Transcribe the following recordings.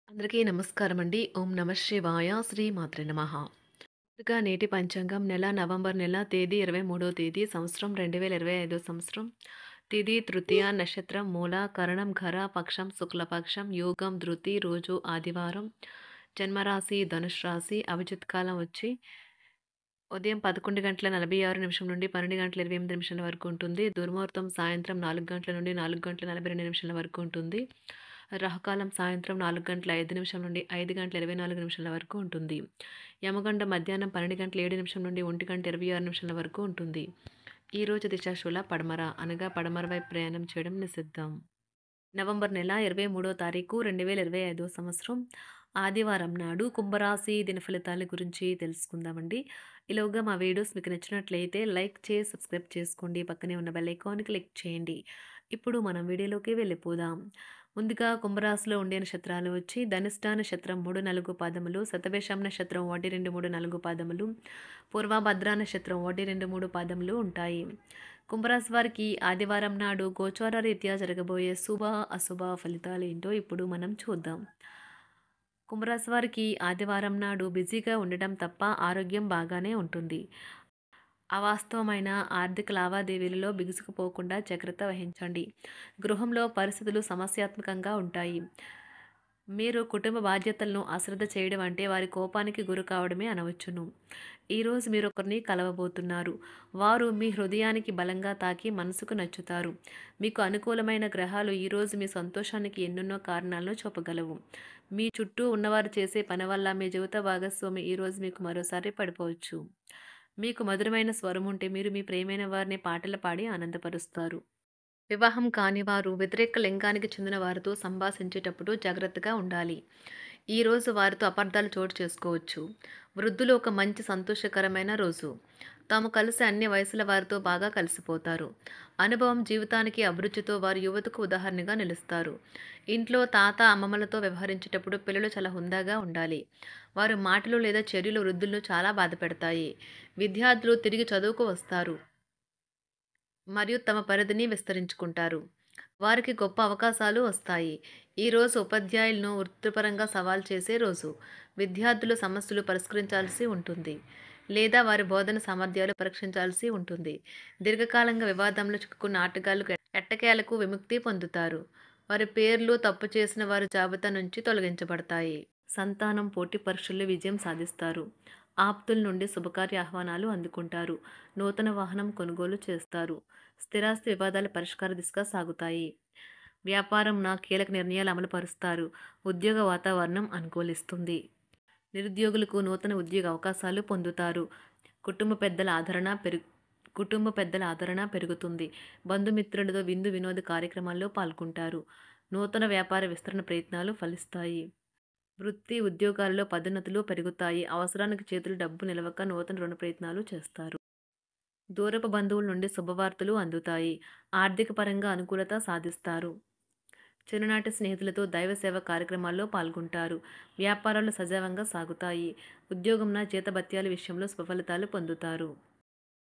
అందరికీ నమస్కారం అండి. ఓం నమః శివాయ. శ్రీ మాత్రే నమః. ముందుగా నేటి పంచాంగం నెల నవంబర్ నెల తేదీ 23వ తేదీ సంవత్సరం 2025 సంవత్సరం. తిథి తృతీయ నక్షత్రం మూల కరణం ఘర పక్షం శుక్లపక్షం యోగం ధృతి రోజు ఆదివారం. జన్మరాశి ధనుష్ రాశి. అభిజిత్ కాలం వచ్చి ఉదయం 11:46 నుండి 12:28 వరకు ఉంటుంది. దుర్ముహూర్తం సాయంత్రం 4 గంటల నుండి 4:42 వరకు ఉంటుంది. రాహుకాలం సాయంత్రం 4:05 నుండి 5:24 వరకు ఉంటుంది. యమగండ మధ్యాహ్నం 12:07 నుండి 1:26 వరకు ఉంటుంది. ఈరోజు దిశాశూల పడమర అనగా పడమర వైపు ప్రయాణం చేయడం నిషిద్ధం. నవంబర్ నెల 23వ తారీఖు 2025 సంవత్సరం ఆదివారం నాడు కుంభరాశి దిన ఫలితాల గురించి తెలుసుకుందామండి. ఈలోగా మా వీడియోస్ మీకు నచ్చినట్లయితే లైక్ చేసి సబ్స్క్రైబ్ చేసుకోండి. పక్కనే ఉన్న బెల్ ఐకాన్ క్లిక్ చేయండి. ఇప్పుడు మనం వీడియోలోకి వెళ్ళిపోదాం. ముందుగా కుంభరాశిలో ఉండే నక్షత్రాలు వచ్చి ధనిష్ట నక్షత్రం 3, 4 పాదములు, శతభిషం నక్షత్రం 1, 2, 3, 4 పాదములు, పూర్వభద్ర నక్షత్రం 1, 2, 3 పాదములు ఉంటాయి. కుంభరాశి వారికి ఆదివారం నాడు గోచార రీత్యా జరగబోయే శుభ అశుభ ఫలితాలు ఏంటో ఇప్పుడు మనం చూద్దాం. కుంభరాశి వారికి ఆదివారం నాడు బిజీగా ఉండటం తప్ప ఆరోగ్యం బాగానే ఉంటుంది. అవాస్తవమైన ఆర్థిక లావాదేవీలలో బిగుసుకుపోకుండా జాగ్రత్త వహించండి. గృహంలో పరిస్థితులు సమస్యాత్మకంగా ఉంటాయి. మీరు కుటుంబ బాధ్యతలను అశ్రద్ధ చేయడం అంటే వారి కోపానికి గురి కావడమే అనవచ్చును. ఈరోజు మీరు ఒకరిని కలవబోతున్నారు. వారు మీ హృదయానికి బలంగా తాకి మనసుకు నచ్చుతారు. మీకు అనుకూలమైన గ్రహాలు ఈరోజు మీ సంతోషానికి ఎన్నెన్నో కారణాలను చూపగలవు. మీ చుట్టూ ఉన్నవారు చేసే పని వల్ల మీ జీవిత భాగస్వామి ఈరోజు మీకు మరోసారి పడిపోవచ్చు. మీకు మధురమైన స్వరం ఉంటే మీరు మీ ప్రియమైన వారిని పాటలు పాడి ఆనందపరుస్తారు. వివాహం కాని వారు వ్యతిరేక లింగానికి చెందిన వారితో సంభాషించేటప్పుడు జాగ్రత్తగా ఉండాలి. ఈరోజు వారితో అపార్థాలు చోటు చేసుకోవచ్చు. వృద్ధులు ఒక మంచి సంతోషకరమైన రోజు. తాము కలిసి అన్ని వయసుల వారితో బాగా కలిసిపోతారు. అనుభవం జీవితానికి అభిరుచితో వారు యువతకు ఉదాహరణగా నిలుస్తారు. ఇంట్లో తాత అమ్మమ్మలతో వ్యవహరించేటప్పుడు పిల్లలు చాలా హుందాగా ఉండాలి. వారి మాటలు లేదా చర్యలు వృద్ధులను చాలా బాధపెడతాయి. విద్యార్థులు తిరిగి చదువుకు వస్తారు మరియు తమ పరిధిని విస్తరించుకుంటారు. వారికి గొప్ప అవకాశాలు వస్తాయి. ఈరోజు ఉపాధ్యాయులను వృత్తిపరంగా సవాల్ చేసే రోజు. విద్యార్థులు సమస్యలు పరిష్కరించాల్సి ఉంటుంది లేదా వారి బోధన సామర్థ్యాలు పరీక్షించాల్సి ఉంటుంది. దీర్ఘకాలంగా వివాదంలో చిక్కుకున్న ఆటగాళ్లు ఎట్టకేలకు విముక్తి పొందుతారు. వారి పేర్లు తప్పు చేసిన వారి జాబితా నుంచి తొలగించబడతాయి. సంతానం పోటీ పరీక్షల్లో విజయం సాధిస్తారు. ఆప్తుల నుండి శుభకార్య ఆహ్వానాలు అందుకుంటారు. నూతన వాహనం కొనుగోలు చేస్తారు. స్థిరాస్తి వివాదాల పరిష్కార దిశగా సాగుతాయి. వ్యాపారం కీలక నిర్ణయాలు అమలు పరుస్తారు. ఉద్యోగ వాతావరణం అనుకూలిస్తుంది. నిరుద్యోగులకు నూతన ఉద్యోగ అవకాశాలు పొందుతారు. కుటుంబ పెద్దల ఆదరణ పెరుగుతుంది. బంధుమిత్రులతో విందు వినోద కార్యక్రమాల్లో పాల్గొంటారు. నూతన వ్యాపార విస్తరణ ప్రయత్నాలు ఫలిస్తాయి. వృత్తి ఉద్యోగాలలో పదోన్నతులు పెరుగుతాయి. అవసరానికి చేతులు డబ్బు నిలవక నూతన రుణ ప్రయత్నాలు చేస్తారు. దూరపు బంధువుల నుండి శుభవార్తలు అందుతాయి. ఆర్థిక పరంగా అనుకూలత సాధిస్తారు. చిన్ననాటి స్నేహితులతో దైవ సేవ కార్యక్రమాల్లో పాల్గొంటారు. వ్యాపారాలు సజావంగా సాగుతాయి. ఉద్యోగంన జీతభత్యాల విషయంలో శుభఫలితాలు పొందుతారు.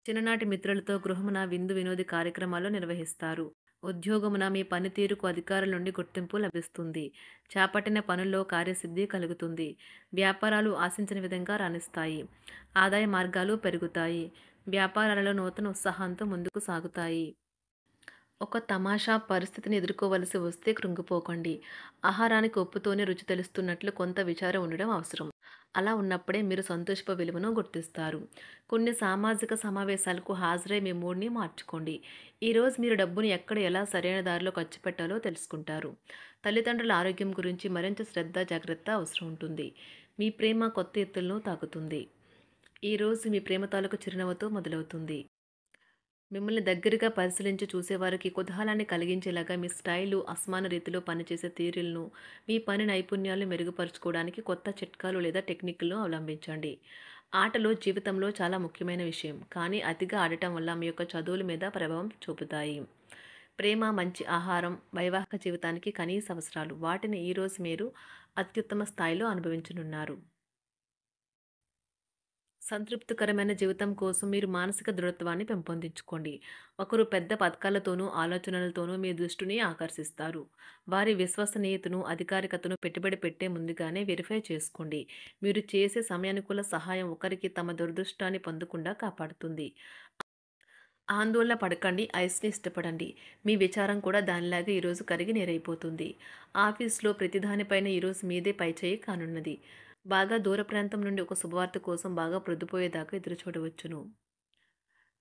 చిన్ననాటి మిత్రులతో గృహమున విందు వినోద కార్యక్రమాలు నిర్వహిస్తారు. ఉద్యోగమున మీ పనితీరుకు అధికారుల నుండి గుర్తింపు లభిస్తుంది. చేపట్టిన పనుల్లో కార్యసిద్ధి కలుగుతుంది. వ్యాపారాలు ఆశించిన విధంగా రాణిస్తాయి. ఆదాయ మార్గాలు పెరుగుతాయి. వ్యాపారాలలో నూతన ఉత్సాహంతో ముందుకు సాగుతాయి. ఒక తమాషా పరిస్థితిని ఎదుర్కోవలసి వస్తే కృంగిపోకండి. ఆహారానికి ఉప్పుతోనే రుచి తెలుస్తున్నట్లు కొంత విచారం ఉండడం అవసరం. అలా ఉన్నప్పుడే మీరు సంతోషపు విలువను గుర్తిస్తారు. కొన్ని సామాజిక సమావేశాలకు హాజరై మీ మూడ్ని మార్చుకోండి. ఈరోజు మీరు డబ్బును ఎక్కడ ఎలా సరైన దారిలో ఖర్చు పెట్టాలో తెలుసుకుంటారు. తల్లిదండ్రుల ఆరోగ్యం గురించి మరింత శ్రద్ధ జాగ్రత్త అవసరం ఉంటుంది. మీ ప్రేమ కొత్త ఎత్తులను తాకుతుంది. ఈరోజు మీ ప్రేమ తాలూకు చిరునవ్వుతో మొదలవుతుంది. మిమ్మల్ని దగ్గరగా పరిశీలించి చూసేవారికి కుతూహలాన్ని కలిగించేలాగా మీ స్టైలు, అసమాన రీతిలో పనిచేసే తీరులను, మీ పని నైపుణ్యాలను మెరుగుపరుచుకోవడానికి కొత్త చిట్కాలు లేదా టెక్నిక్లను అవలంబించండి. ఆటలు జీవితంలో చాలా ముఖ్యమైన విషయం, కానీ అతిగా ఆడటం వల్ల మీ యొక్క చదువుల మీద ప్రభావం చూపుతాయి. ప్రేమ, మంచి ఆహారం వైవాహిక జీవితానికి కనీస అవసరాలు. వాటిని ఈరోజు మీరు అత్యుత్తమ స్థాయిలో అనుభవించనున్నారు. సంతృప్తికరమైన జీవితం కోసం మీరు మానసిక దృఢత్వాన్ని పెంపొందించుకోండి. ఒకరు పెద్ద పథకాలతోనూ, ఆలోచనలతోనూ మీ దృష్టిని ఆకర్షిస్తారు. వారి విశ్వసనీయతను, అధికారికతను పెట్టుబడి పెట్టే ముందుగానే వెరిఫై చేసుకోండి. మీరు చేసే సమయానుకూల సహాయం ఒకరికి తమ దురదృష్టాన్ని పొందకుండా కాపాడుతుంది. ఆందోళన పడకండి. ఐస్‌ని ఇష్టపడండి. మీ విచారం కూడా దానిలాగే ఈరోజు కరిగి నీరైపోతుంది. ఆఫీస్‌లో ప్రతి దానిపైన ఈరోజు మీదే పైచేయి కానున్నది. బాగా దూర ప్రాంతం నుండి ఒక శుభవార్త కోసం బాగా ప్రొద్దుపోయేదాకా ఎదురుచూడవచ్చును.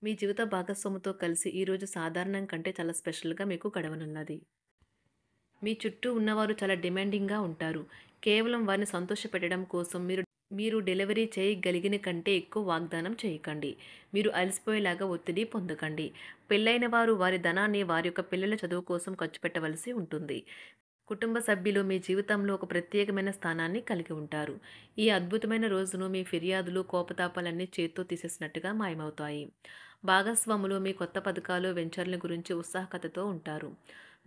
మీ జీవిత భాగస్వామితో కలిసి ఈరోజు సాధారణం కంటే చాలా స్పెషల్‌గా మీకు గడవనున్నది. మీ చుట్టూ ఉన్నవారు చాలా డిమాండింగ్‌గా ఉంటారు. కేవలం వారిని సంతోషపెట్టడం కోసం మీరు డెలివరీ చేయగలిగిన కంటే ఎక్కువ వాగ్దానం చేయకండి. మీరు అలసిపోయేలాగా ఒత్తిడి పొందకండి. పెళ్లైన వారు వారి ధనాన్ని వారి యొక్క పిల్లల చదువు కోసం ఖర్చు పెట్టవలసి ఉంటుంది. కుటుంబ సభ్యులు మీ జీవితంలో ఒక ప్రత్యేకమైన స్థానాన్ని కలిగి ఉంటారు. ఈ అద్భుతమైన రోజును మీ ఫిర్యాదులు, కోపతాపాలన్నీ చేత్తో తీసేసినట్టుగా మాయమవుతాయి. భాగస్వాములు మీ కొత్త పథకాలు, వెంచర్ల గురించి ఉత్సాహకతతో ఉంటారు.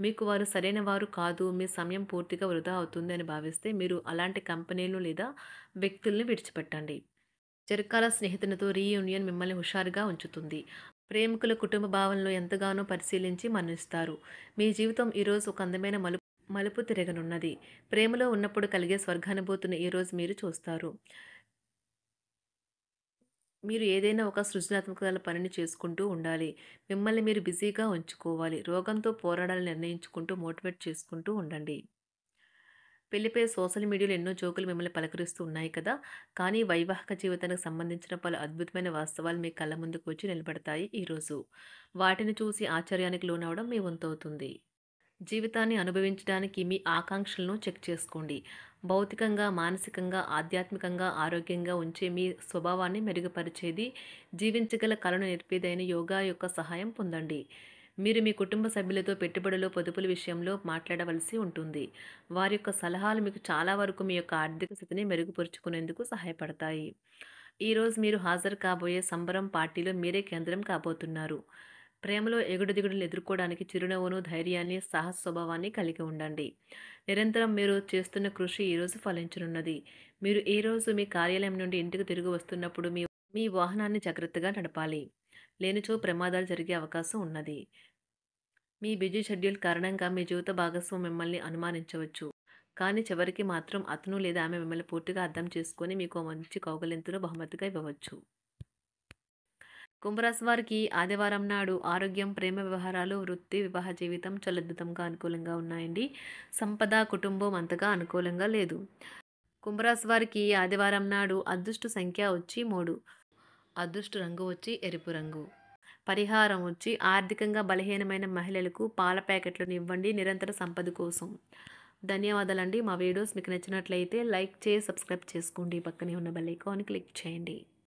మీకు వారు సరైన వారు కాదు, మీ సమయం పూర్తిగా వృధా అవుతుంది అని భావిస్తే మీరు అలాంటి కంపెనీలు లేదా వ్యక్తుల్ని విడిచిపెట్టండి. చిరకాల స్నేహితునితో రీయూనియన్ మిమ్మల్ని హుషారుగా ఉంచుతుంది. ప్రేమికుల కుటుంబ భావనలు ఎంతగానో పరిశీలించి మన్నిస్తారు. మీ జీవితం ఈరోజు ఒక అందమైన మలుపు తిరగనున్నది. ప్రేమలో ఉన్నప్పుడు కలిగే స్వర్గానుభూతిని ఈరోజు మీరు చూస్తారు. మీరు ఏదైనా ఒక సృజనాత్మకతల పనిని చేసుకుంటూ ఉండాలి. మిమ్మల్ని మీరు బిజీగా ఉంచుకోవాలి. రోగంతో పోరాడాలని నిర్ణయించుకుంటూ మోటివేట్ చేసుకుంటూ ఉండండి. పెళ్లిపై సోషల్ మీడియాలో ఎన్నో జోకులు మిమ్మల్ని పలకరిస్తూ ఉన్నాయి కదా! కానీ వైవాహిక జీవితానికి సంబంధించిన పలు అద్భుతమైన వాస్తవాలు మీ కళ్ళ ముందుకు వచ్చి నిలబడతాయి ఈరోజు. వాటిని చూసి ఆశ్చర్యానికి లోనవ్వడం మీ వంతవుతుంది. జీవితాన్ని అనుభవించడానికి మీ ఆకాంక్షలను చెక్ చేసుకోండి. భౌతికంగా, మానసికంగా, ఆధ్యాత్మికంగా ఆరోగ్యంగా ఉంచే మీ స్వభావాన్ని మెరుగుపరిచేది, జీవించగల కళను నేర్పేదైన యోగా యొక్క సహాయం పొందండి. మీరు మీ కుటుంబ సభ్యులతో పెట్టుబడులు, పొదుపుల విషయంలో మాట్లాడవలసి ఉంటుంది. వారి యొక్క సలహాలు మీకు చాలా వరకు మీ యొక్క ఆర్థిక స్థితిని మెరుగుపరుచుకునేందుకు సహాయపడతాయి. ఈరోజు మీరు హాజరు కాబోయే సంబరం పార్టీలో మీరే కేంద్రం కాబోతున్నారు. ప్రేమలో ఎగుడు దిగుడులను ఎదుర్కోవడానికి చిరునవ్వును, ధైర్యాన్ని, సాహస స్వభావాన్ని కలిగి ఉండండి. నిరంతరం మీరు చేస్తున్న కృషి ఈరోజు ఫలించనున్నది. మీరు ఈ రోజు మీ కార్యాలయం నుండి ఇంటికి తిరిగి వస్తున్నప్పుడు మీ మీ వాహనాన్ని జాగ్రత్తగా నడపాలి. లేనిచో ప్రమాదాలు జరిగే అవకాశం ఉన్నది. మీ బిజీ షెడ్యూల్ కారణంగా మీ జీవిత భాగస్వామి మిమ్మల్ని అనుమానించవచ్చు. కానీ చివరికి మాత్రం అతను లేదా ఆమె మిమ్మల్ని పూర్తిగా అర్థం చేసుకొని మీకు ఓ మంచి కౌగిలింతను బహుమతిగా ఇవ్వవచ్చు. కుంభరాశి వారికి ఆదివారం నాడు ఆరోగ్యం, ప్రేమ వ్యవహారాలు, వృత్తి, వివాహ జీవితం చాలా అద్భుతంగా అనుకూలంగా ఉన్నాయండి. సంపద, కుటుంబం అంతగా అనుకూలంగా లేదు. కుంభరాశి వారికి ఆదివారం నాడు అదృష్ట సంఖ్య వచ్చి 3. అదృష్ట రంగు వచ్చి ఎరుపు రంగు. పరిహారం వచ్చి ఆర్థికంగా బలహీనమైన మహిళలకు పాల ప్యాకెట్లను ఇవ్వండి నిరంతర సంపద కోసం. ధన్యవాదాలండి. మా వీడియోస్ మీకు నచ్చినట్లయితే లైక్ చేసి సబ్స్క్రైబ్ చేసుకోండి. పక్కనే ఉన్న బెల్ ఐకాన్ క్లిక్ చేయండి.